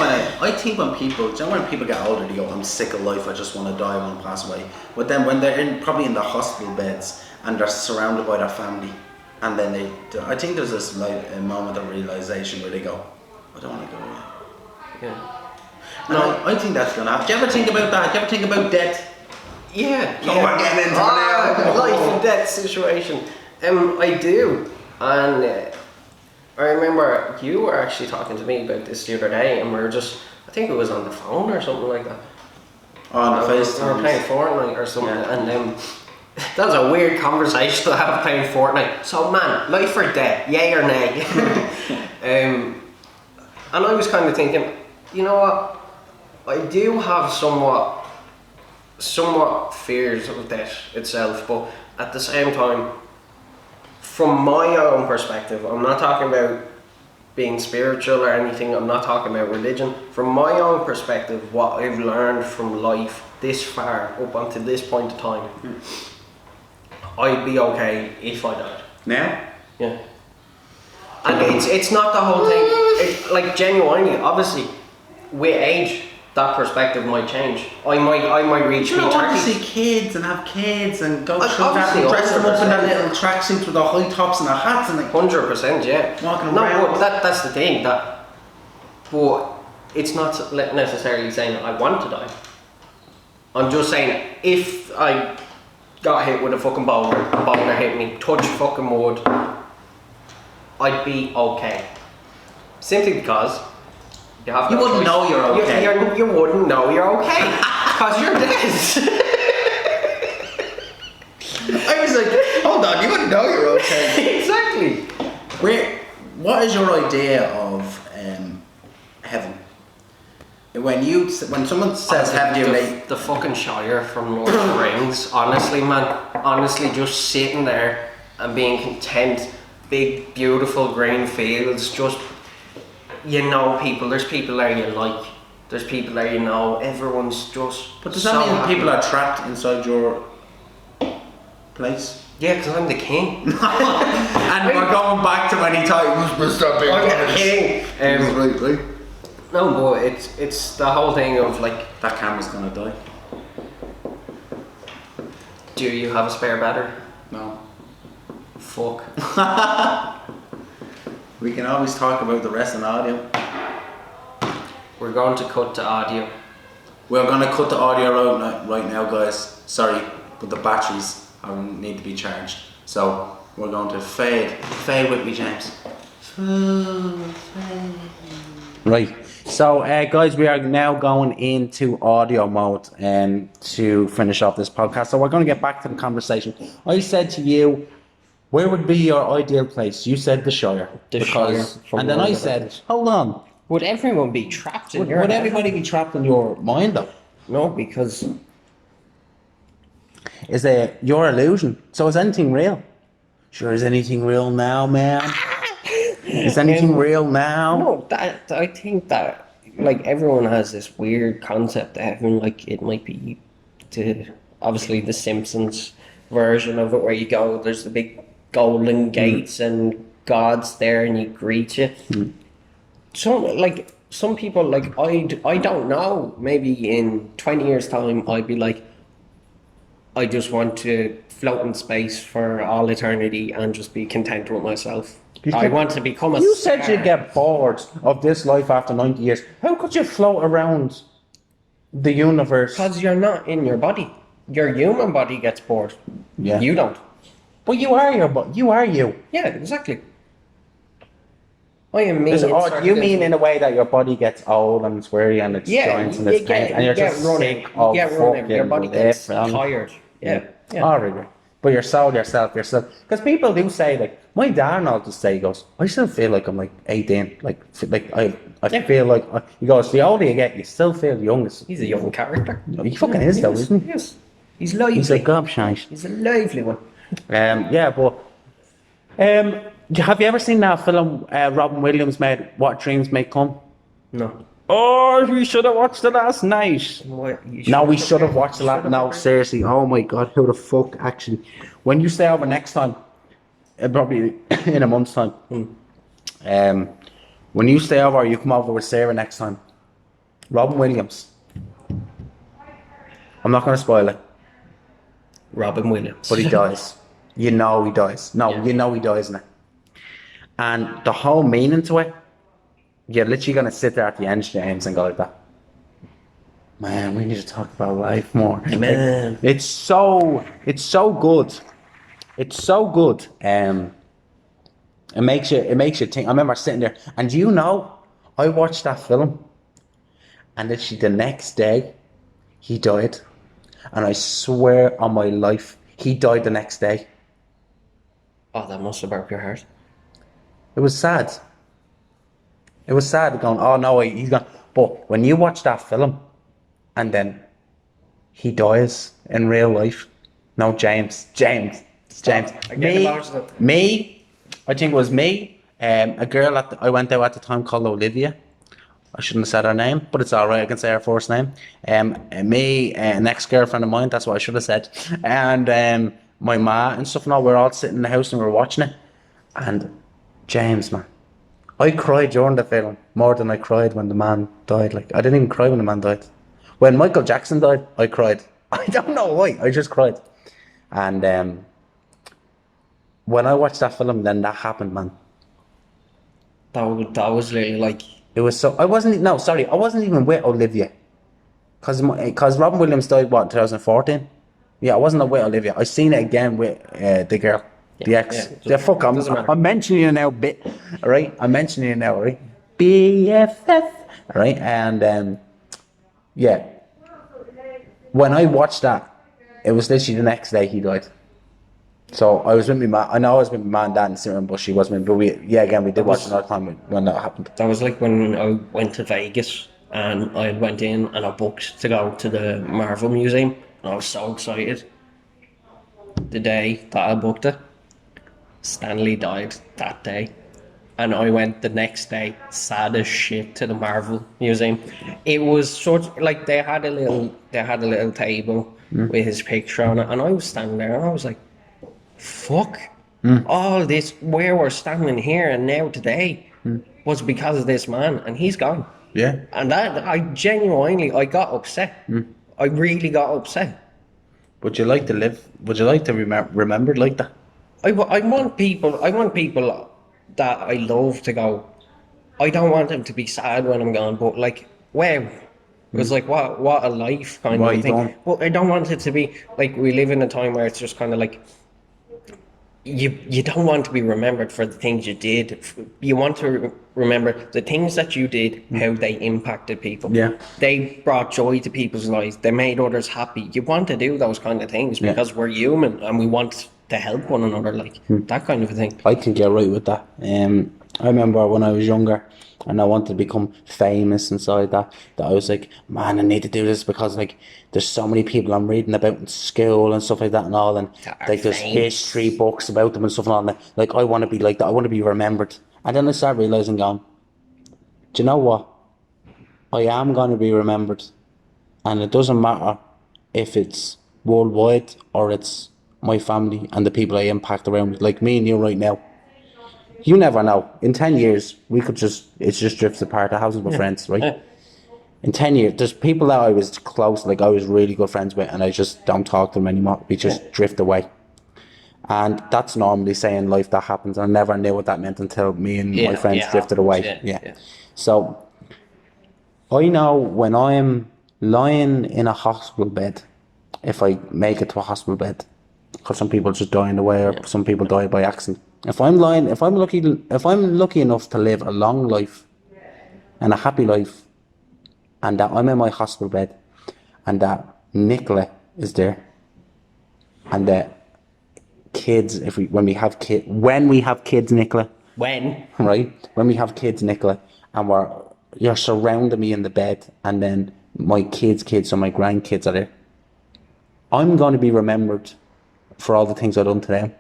when people, do you know when people get older, they go, I'm sick of life, I just want to die, I want to pass away. But then when they're probably in the hospital beds and they're surrounded by their family, and then I think there's this like a moment of realization where they go, I don't want to go away. Yeah. No, I think that's gonna happen. Do you ever think about that? Do you ever think about death? Yeah. Oh, we're getting into it now. Life and death situation. I do, and I remember you were actually talking to me about this the other day, and we were I think it was on the phone or something like that. On the We FaceTime. were playing Fortnite or something, Yeah. and that was a weird conversation to have playing Fortnite. So man, life or death, yay or nay? And I was kind of thinking, you know what? I do have somewhat fears of death itself, but at the same time, from my own perspective, I'm not talking about being spiritual or anything, I'm not talking about religion. From my own perspective, what I've learned from life this far, up until this point in time, I'd be okay if I died. Now? Yeah. And it's not the whole thing, like genuinely, obviously, with age, that perspective might change. I might reach You my don't want to 30s. see kids and have kids and go Like, through that obviously, and dress them up in that 100%. little tracksuits with the high tops and the hats and like 100%, yeah. Walking no, around. but that's the thing. But it's not necessarily saying I want to die. I'm just saying if I got hit with a fucking boulder hit me, touch fucking wood, I'd be okay. Simply because you have. You no wouldn't choice. know you're okay. You wouldn't know you're okay because you're dead. I was like, hold on, you wouldn't know you're okay. Exactly. What is your idea of heaven? When someone says heaven, the fucking Shire from Lord of the Rings, honestly man, just sitting there and being content, big beautiful green fields, just, you know, there's people there you like, there's people there you know, everyone's just but does so that mean happy. people are trapped inside your place? Yeah, because I'm the king. And we're going back to when he thought he was Mr. Big I'm the king. right. No, but it's the whole thing of like, That camera's gonna die. do you have a spare battery? No. Fuck. We can always talk about the rest in audio. We're going to cut to audio. We're gonna cut the audio right now, guys. Sorry, but the batteries need to be charged. So we're going to fade with me, James. Right. So, guys, we are now going into audio mode to finish off this podcast. So we're going to get back to the conversation. I said to you, where would be your ideal place? You said the Shire. Shire from And then Lord I of the said, Rings. hold on. Would everyone be trapped in your Would head? everybody be trapped in your mind, though? No, because Is there your illusion? So is anything real? Sure, is anything real now, man? Is anything real now? no, that I think that like everyone has this weird concept of heaven, like it might be obviously the Simpsons version of it where you go, there's the big golden gates and God's there and he greets you. Some people like I don't know, maybe in 20 years time I'd be like, I just want to float in space for all eternity and just be content with myself. I want to become a You star. said you'd get bored of this life after 90 years. How could you float around the universe? Because you're not in your body. Your human body gets bored. Yeah. You don't. But you are you are you. Yeah, exactly. I am me. Do inserted you mean into- in a way that your body gets old and it's weary and it's joints and it's pain and you're just sick of running. Your body gets fucking tired. Yeah. Oh, really? But your soul, yourself. Because people do say, like, my dad all to say, he goes, I still feel like I'm like 18. Like I Yeah. feel like, he goes, the older you get, you still feel youngest. He's a young character. He fucking is though, isn't he? Yes. He's lively. He's like gobshite. He's a lively one. Yeah, but have you ever seen that film Robin Williams made, What Dreams May Come? No. Oh, we should have watched it last night. What, No, we should have watched it last. No, seriously. Oh my God, who the fuck? Actually, when you stay over next time, probably in a month's time. When you stay over, you come over with Sarah next time. Robin Williams. I'm not going to spoil it, Robin Williams. but he dies. You know he dies. No, Yeah. you know he dies in it. And the whole meaning to it, you're literally going to sit there at the end, James, and go like that. Man, we need to talk about life more. Man. It's so good. It's so good. It makes you think. I remember sitting there, and you know, I watched that film, and literally the next day, he died, and I swear on my life, he died the next day. Oh, that must have broke your heart. It was sad. It was sad going, oh no, he's gone. But when you watch that film, and then he dies in real life. No, James. Me, I think it was me, a girl I went out at the time called Olivia. I shouldn't have said her name, but it's alright, I can say her first name. Me, an ex-girlfriend of mine, that's what I should have said. And my ma and stuff and all, we were all sitting in the house and we were watching it. And James, man, I cried during the film more than I cried when the man died. Like, I didn't even cry when the man died. When Michael Jackson died, I cried. I don't know why, I just cried. And when I watched that film, then that happened, man. That was literally like... It was so... I wasn't even with Olivia. Because Robin Williams died, what, 2014? Yeah, I wasn't with Olivia. I seen it again with the girl, the ex. Yeah, fuck, I'm mentioning you now, right? I'm mentioning you now, right? BFF, right? And yeah, when I watched that, it was literally the next day he died. So I was with my man. I know I was with my man, dad, and Sarah, but she wasn't. But we did watch another time when that happened. That was like when I went to Vegas and I went in and I booked to go to the Marvel Museum. And I was so excited. The day that I booked it, Stanley died that day. And I went the next day, sad as shit, to the Marvel Museum. It was sort of like they had a little table with his picture on it, and I was standing there and I was like, fuck, all this, where we're standing here and now today was because of this man, and he's gone. Yeah. And that, I got upset. I really got upset. Would you like to live? Would you like to remember like that? I want people that I love to go, I don't want them to be sad when I'm gone, but like, wow. It was like, what a life kind of thing. But I don't want it to be, like, we live in a time where it's just kind of like, you don't want to be remembered for the things you did. You want to remember the things that you did, how they impacted people. Yeah. They brought joy to people's lives. They made others happy. You want to do those kind of things because we're human and we want to help one another, like that kind of a thing. I think you're right with that. I remember when I was younger and I wanted to become famous inside that I was like, man, I need to do this because like there's so many people I'm reading about in school and stuff like that and all, and like there's history books about them and stuff and all, and like I want to be like that. I want to be remembered. And then I started realising, do you know what? I am going to be remembered, and it doesn't matter if it's worldwide or it's my family and the people I impact around me, like me and you right now. You never know. In 10 years, it just drifts apart. I was with friends, right? Yeah. In 10 years, there's people that I was close, like I was really good friends with, and I just don't talk to them anymore. We just drift away. And that's normally saying life that happens. I never knew what that meant until me and my friends drifted away. Yeah. So, I know when I'm lying in a hospital bed, if I make it to a hospital bed, because some people just die in the way, or some people die by accident. If I'm lucky enough to live a long life and a happy life, and that I'm in my hospital bed, and that Nicola is there, and that kids, when we have kids, Nicola, when we have kids, Nicola, and you're surrounding me in the bed, and then my kids, so my grandkids are there, I'm going to be remembered for all the things I've done to them,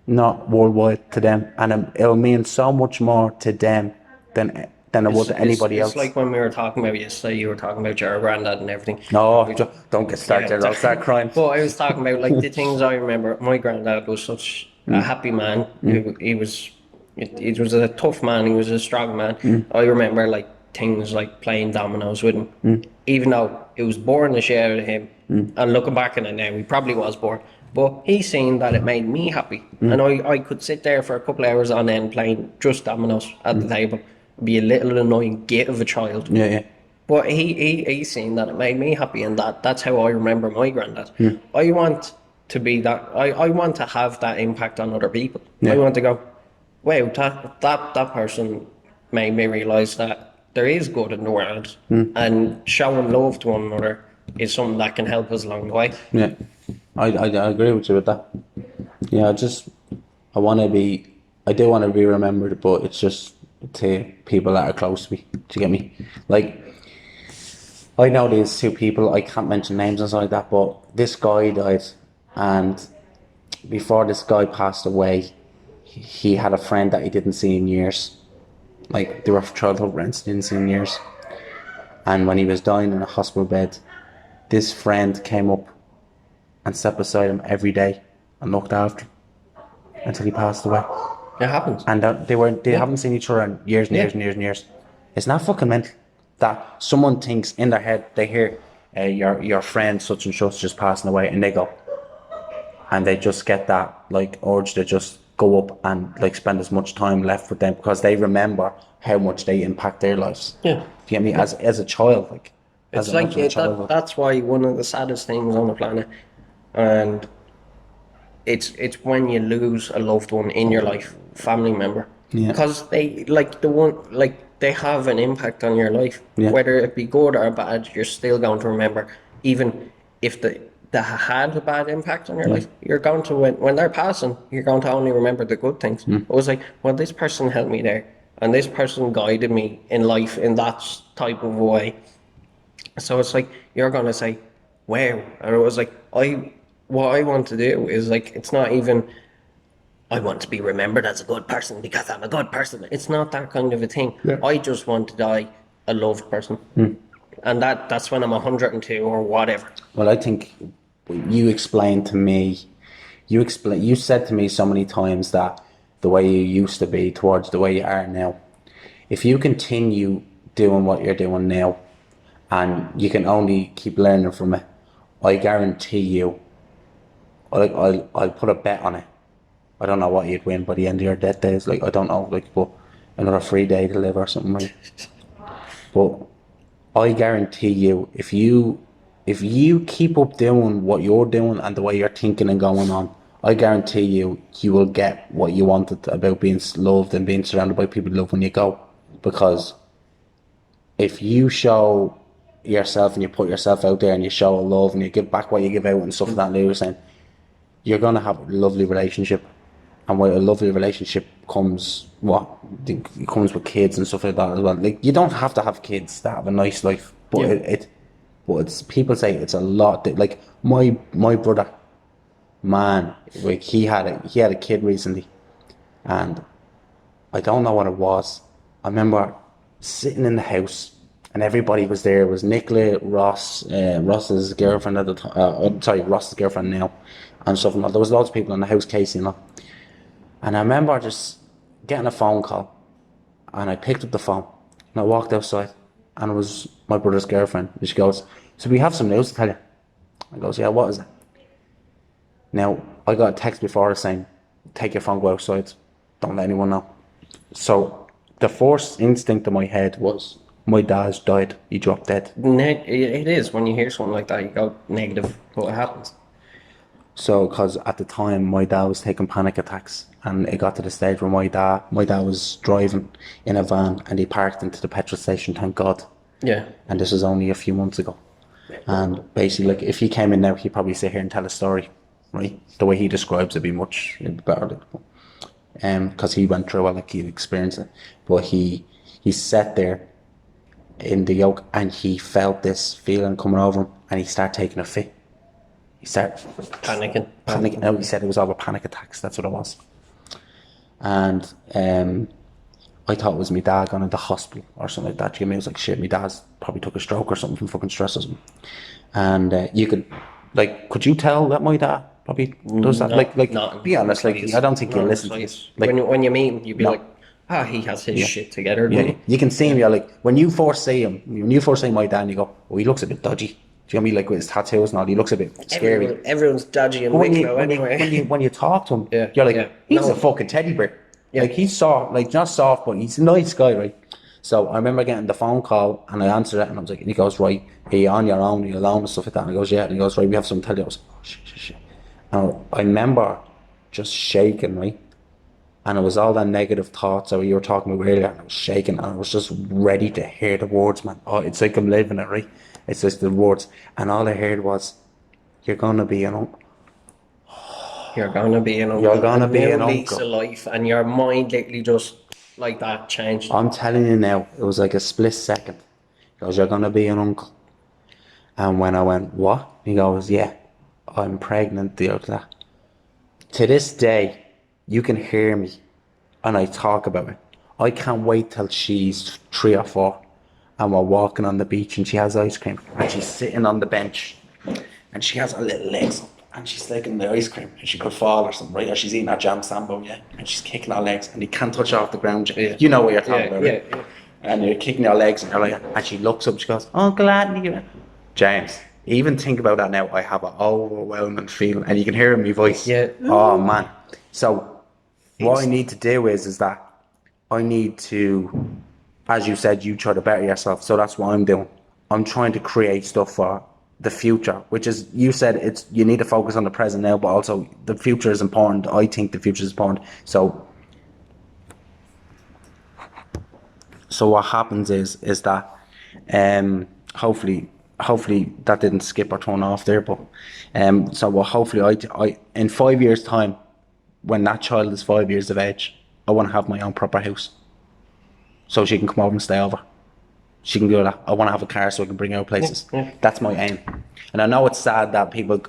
not worldwide to them, and it'll mean so much more to them than it would to anybody else. It's like when we were talking about yesterday, you were talking about your granddad and everything. No, don't get started, I'll start crying. But I was talking about like the things I remember. My granddad was a happy man. He was a tough man. He was a strong man. I remember like things like playing dominoes with him, even though it was boring the shit out of him. And looking back on it now, he probably was bored. But he seen that it made me happy, and I could sit there for a couple of hours on end playing just dominoes at the table, be a little annoying git of a child. Yeah. But he seen that it made me happy, and that's how I remember my granddad. I want to be that. I want to have that impact on other people. Yeah. I want to go, wow, that person made me realise that there is good in the world, and showing love to one another is something that can help us along the way. Yeah, I agree with you with that. Yeah, I do want to be remembered, but it's just to people that are close to me. Do you get me? Like, I know these two people, I can't mention names and stuff like that, but this guy died, and before this guy passed away, he had a friend that he didn't see in years. Like, they were childhood friends, didn't see in years. And when he was dying in a hospital bed, this friend came up and sat beside him every day and looked after him until he passed away. It happens. And they haven't seen each other in years and years and years and years. It's not fucking mental that someone thinks in their head, they hear your friend such and such just passing away, and they go, and they just get that like urge to just go up and like spend as much time left with them because they remember how much they impact their lives. Yeah. Do you get me? As a child, like. It's like that's why one of the saddest things on the planet, and it's when you lose a loved one in your life, family member, because they they have an impact on your life, whether it be good or bad. You're still going to remember, even if they had a bad impact on your life. You're going to when they're passing, you're going to only remember the good things. It was like, well, this person helped me there, and this person guided me in life in that type of way. So it's like you're gonna say, wow, and it was like what I want to do is like, it's not even I want to be remembered as a good person because I'm a good person. It's not that kind of a thing. I just want to die a loved person, and that's when I'm 102 or whatever. Well, I think you explained to me, you said to me so many times that the way you used to be towards the way you are now, if you continue doing what you're doing now, and you can only keep learning from it, I guarantee you, I'll put a bet on it. I don't know what you'd win by the end of your death days. Like, I don't know, like, but another free day to live or something like. But I guarantee you, if you keep up doing what you're doing and the way you're thinking and going on, I guarantee you will get what you wanted about being loved and being surrounded by people you love when you go. Because if you show yourself and you put yourself out there and you show love and you give back what you give out and stuff like that, and you were saying, you're gonna have a lovely relationship, and with a lovely relationship comes it comes with kids and stuff like that as well. Like, you don't have to have kids to have a nice life, but it's people say it's a lot. Like my brother, man, like he had a kid recently, and I don't know what it was. I remember sitting in the house. And everybody was there. It was Nicola, Ross's girlfriend at the time. Ross's girlfriend now, and stuff. And there was loads of people in the house, Casey and all. And I remember just getting a phone call, and I picked up the phone, and I walked outside, and it was my brother's girlfriend. And she goes, "So we have some news to tell you." I goes, "Yeah, what is it?" Now, I got a text before saying, "Take your phone, go outside. Don't let anyone know." So the first instinct in my head was, my dad's died. He dropped dead. It is. When you hear something like that, you go negative. What happens? So, because at the time, my dad was taking panic attacks, and it got to the stage where my dad was driving in a van, and he parked into the petrol station, thank God. Yeah. And this was only a few months ago. And basically, like, if he came in now, he'd probably sit here and tell a story, right? The way he describes it'd be much better. Because he went through it, like, he experienced it. But he sat there in the yoke, and he felt this feeling coming over him, and he started taking a fit. He started panicking. No, he said it was over panic attacks. That's what it was. And I thought it was my dad going into hospital or something like that. I was like, shit, my dad's probably took a stroke or something from fucking stress or something. And could you tell that my dad probably does that. Like Not be honest, like size. I don't think Not you'll listen to size. this. Like When you meet him, you'd be No. like, he has his Yeah. shit together, yeah, doesn't he? you can see him. You're like when you first see him, when you first see my dad, you go, oh, he looks a bit dodgy. Do you know what I mean? Like with his tattoos and all, he looks a bit scary. Everyone's dodgy and But Wicklow anyway. when you talk to him, Yeah, you're like, yeah. he's No. a fucking teddy bear. Yeah. Like he's soft, like not soft, but he's a nice guy, right? So I remember getting the phone call and I answered it and I was like, and he goes, right, are you on your own? Are you alone and stuff like that? And he goes, yeah. And he goes, right, we have something to tell you. I was like, oh, shit. And I remember just shaking, right? And it was all that negative thoughts that you were talking about earlier, and I was shaking and I was just ready to hear the words, man. Oh, it's like I'm living it, right? It's just the words. And all I heard was, you're gonna be an uncle. You're gonna be an uncle. You're gonna be an new lease uncle. of life, and your mind literally just like that changed. I'm telling you now, it was like a split second. He goes, you're gonna be an uncle. And when I went, what? He goes, yeah, I'm pregnant, the other that. To this day, you can hear me and I talk about it. I can't wait till she's 3 or 4 and we're walking on the beach and she has ice cream and she's sitting on the bench and she has her little legs up and she's licking the ice cream and she could fall or something, right? Or she's eating her jam sambo, yeah? And she's kicking her legs and he can't touch her off the ground. Yeah. You know what you're talking about, right? Yeah. And you're kicking your legs and you're like, and she looks up, she goes, Uncle Anthony. James, even think about that now, I have an overwhelming feeling and you can hear it in my voice. Yeah. Oh man. So what I need to do is that I need to, as you said, you try to better yourself. So that's what I'm doing. I'm trying to create stuff for the future, which is, you said it's, you need to focus on the present now, but also the future is important. I think the future is important. So what happens is that hopefully that didn't skip or turn off there, but hopefully I in 5 years time, when that child is 5 years of age, I want to have my own proper house so she can come over and stay over. She can do that. I want to have a car so I can bring her places. Yeah. That's my aim. And I know it's sad that people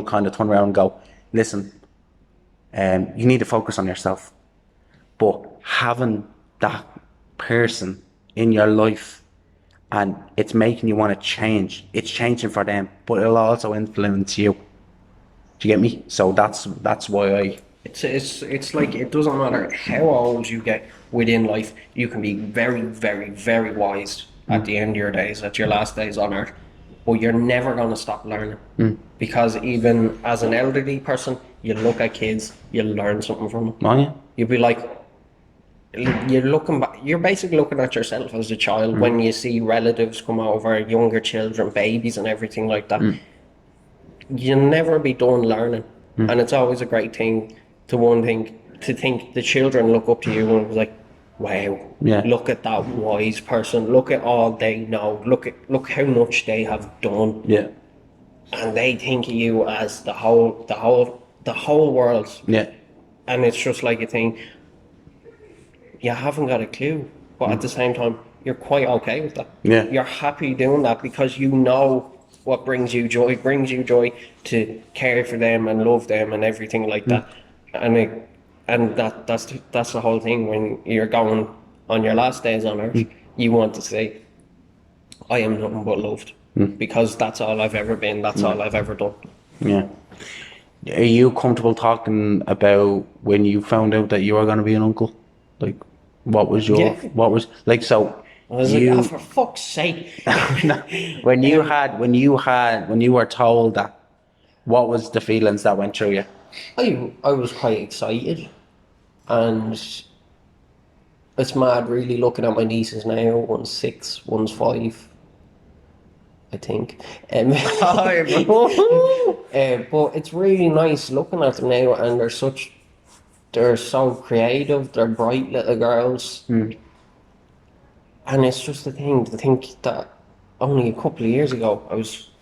kind of turn around and go, listen, you need to focus on yourself, but having that person in your life and it's making you want to change, it's changing for them, but it'll also influence you. Do you get me? So that's why It's like it doesn't matter how old you get within life, you can be very, very, very wise at the end of your days, at your last days on earth, but you're never going to stop learning. Because even as an elderly person, you look at kids, you learn something from them. Oh yeah. You'd be like, you're looking back, you're basically looking at yourself as a child when you see relatives come over, younger children, babies and everything like that. You'll never be done learning. And it's always a great thing to think the children look up to you and it's like, wow, Yeah. look at that wise person, look at all they know, look how much they have done. Yeah. And they think of you as the whole world. Yeah. And it's just like a thing, you haven't got a clue, but at the same time, you're quite okay with that. Yeah. You're happy doing that because you know what brings you joy to care for them and love them and everything like that. And that's the whole thing. When you're going on your last days on earth, you want to say, I am nothing but loved, because that's all I've ever been, that's all I've ever done. Yeah. Are you comfortable talking about when you found out that you were going to be an uncle? Like, what was your, what was, like, so I was you, like, oh, for fuck's sake. when you were told that, what was the feelings that went through you? I was quite excited, and it's mad really looking at my nieces now. One's 6, one's 5, I think. But it's really nice looking at them now, and they're so creative, they're bright little girls. And it's just the thing to think that only a couple of years ago I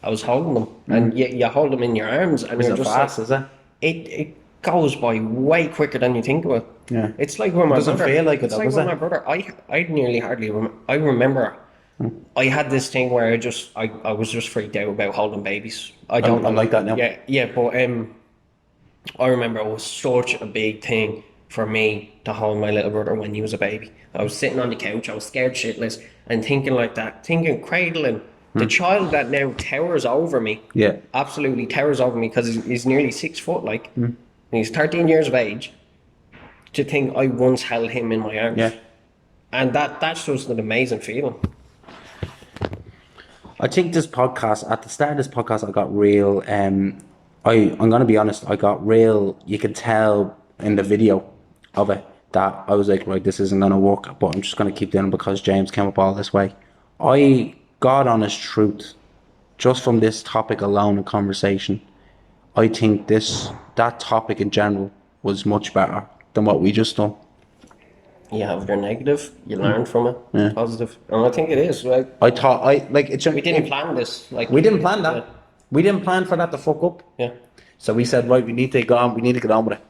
was holding them, and you hold them in your arms, and Is you're it just fast, like, is it? it goes by way quicker than you think of it. Yeah. It's like when my Doesn't brother. feel like it it's though, like does when it? my brother. I nearly hardly I remember. I had this thing where I was just freaked out about holding babies. I'm like that now. Yeah, but I remember it was such a big thing for me to hold my little brother when he was a baby. I was sitting on the couch, I was scared shitless, and thinking like that, thinking cradling The child that now towers over me, Yeah. absolutely towers over me because he's nearly 6 foot, like, and he's 13 years of age. To think I once held him in my arms, Yeah. and that's just an amazing feeling. I think this podcast, at the start of this podcast, I got real, I'm going to be honest, I got real, you could tell in the video of it that I was like, right, this isn't going to work, but I'm just going to keep doing it because James came up all this way. I got honest truth, just from this topic alone in conversation, I think that topic in general was much better than what we just done. You have your negative, you learn from it, positive, and I think it is. Like, I thought, we didn't plan this. Like, we didn't plan that. We didn't plan for that to fuck up. Yeah. So we said, right, we need to go on. We need to get on with it.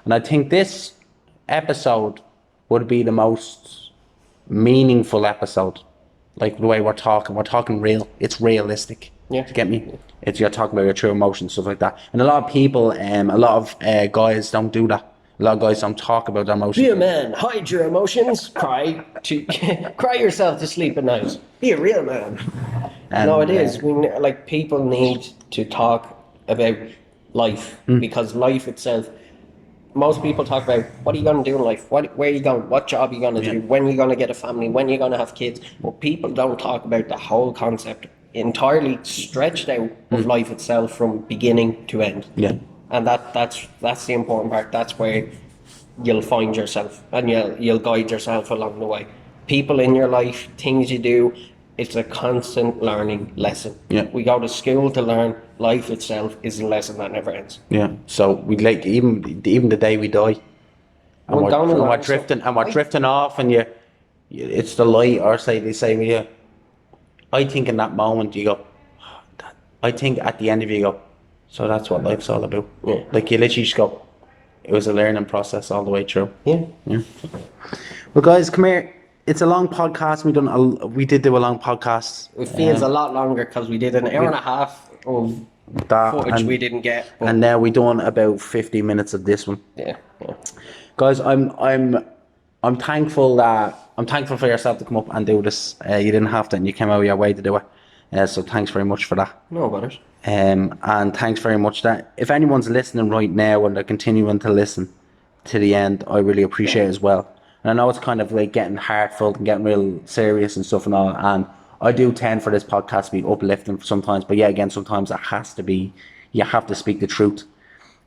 And I think this episode would be the most meaningful episode. Like the way we're talking real. It's realistic. Yeah. Do you get me? It's you're talking about your true emotions, stuff like that. And a lot of people, a lot of guys don't do that. A lot of guys don't talk about their emotions. Be a man, hide your emotions, cry yourself to sleep at night. Be a real man. No, it is. Like, people need to talk about life because life itself. Most people talk about what are you going to do in life, where are you going, what job are you going to do, when are you going to get a family, when are you going to have kids. But people don't talk about the whole concept, entirely stretched out of life itself from beginning to end. Yeah. And that's the important part. That's where you'll find yourself and you'll guide yourself along the way. People in your life, things you do, it's a constant learning lesson. Yeah. We go to school to learn. Life itself is a lesson that never ends. Yeah. So we like even the day we die, and we're drifting off, and it's the light, or they say I think in that moment you go, I think at the end of you go, so that's what life's all about. Yeah. Like you literally just go, it was a learning process all the way through. Yeah. Well, guys, come here. It's a long podcast. We did do a long podcast. It feels a lot longer because we did an hour and a half of that footage we didn't get. And now we done about 50 minutes of this one. Yeah. Guys, I'm thankful for yourself to come up and do this. You didn't have to, and you came out of your way to do it. So thanks very much for that. No bothers. And thanks very much that if anyone's listening right now and they're continuing to listen to the end, I really appreciate it as well. And I know it's kind of like getting heartfelt and getting real serious and stuff and all, and I do tend for this podcast to be uplifting sometimes, but again, sometimes it has to be, you have to speak the truth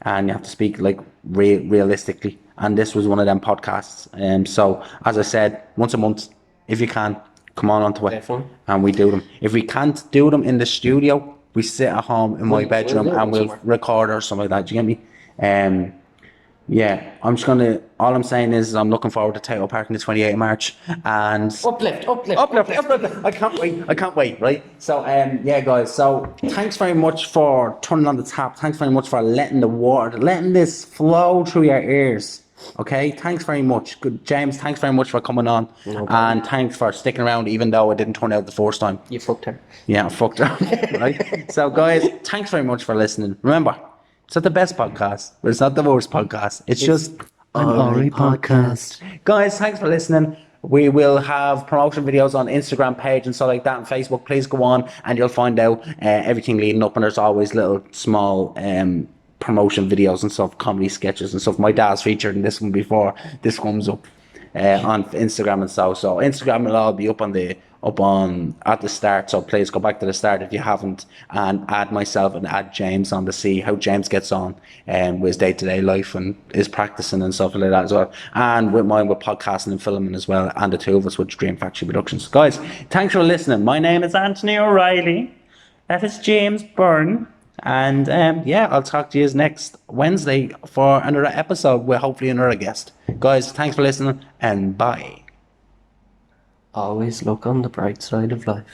and you have to speak like realistically, and this was one of them podcasts. So as I said, once a month, if you can, come onto it. Definitely. And we do them. If we can't do them in the studio, we sit at home in my bedroom and we'll record or something like that. Do you get me? Yeah, all I'm saying is I'm looking forward to Tato Park on the 28th of March, and Uplift. I can't wait, right? So yeah guys, so thanks very much for turning on the tap, thanks very much for letting this flow through your ears. Okay, thanks very much. Good, James, thanks very much for coming on. No and thanks for sticking around even though it didn't turn out the first time. You fucked her. Yeah, I fucked her. Right? So guys, thanks very much for listening. Remember, it's not the best podcast, but it's not the worst podcast. It's just an alright podcast. Guys, thanks for listening. We will have promotion videos on Instagram page and stuff like that, and Facebook. Please go on and you'll find out everything leading up, and there's always little small promotion videos and stuff, comedy sketches and stuff. My dad's featured in this one before this comes up on Instagram and so Instagram will all be up at the start, so please go back to the start if you haven't, and add myself and add James on to see how James gets on with his day-to-day life and is practicing and stuff like that as well, and with podcasting and filming as well, and the two of us with Dream Factory Productions. Guys, thanks for listening. My name is Anthony O'Reilly, that is James Byrne, and I'll talk to you next Wednesday for another episode with hopefully another guest. Guys, thanks for listening and bye. Always look on the bright side of life.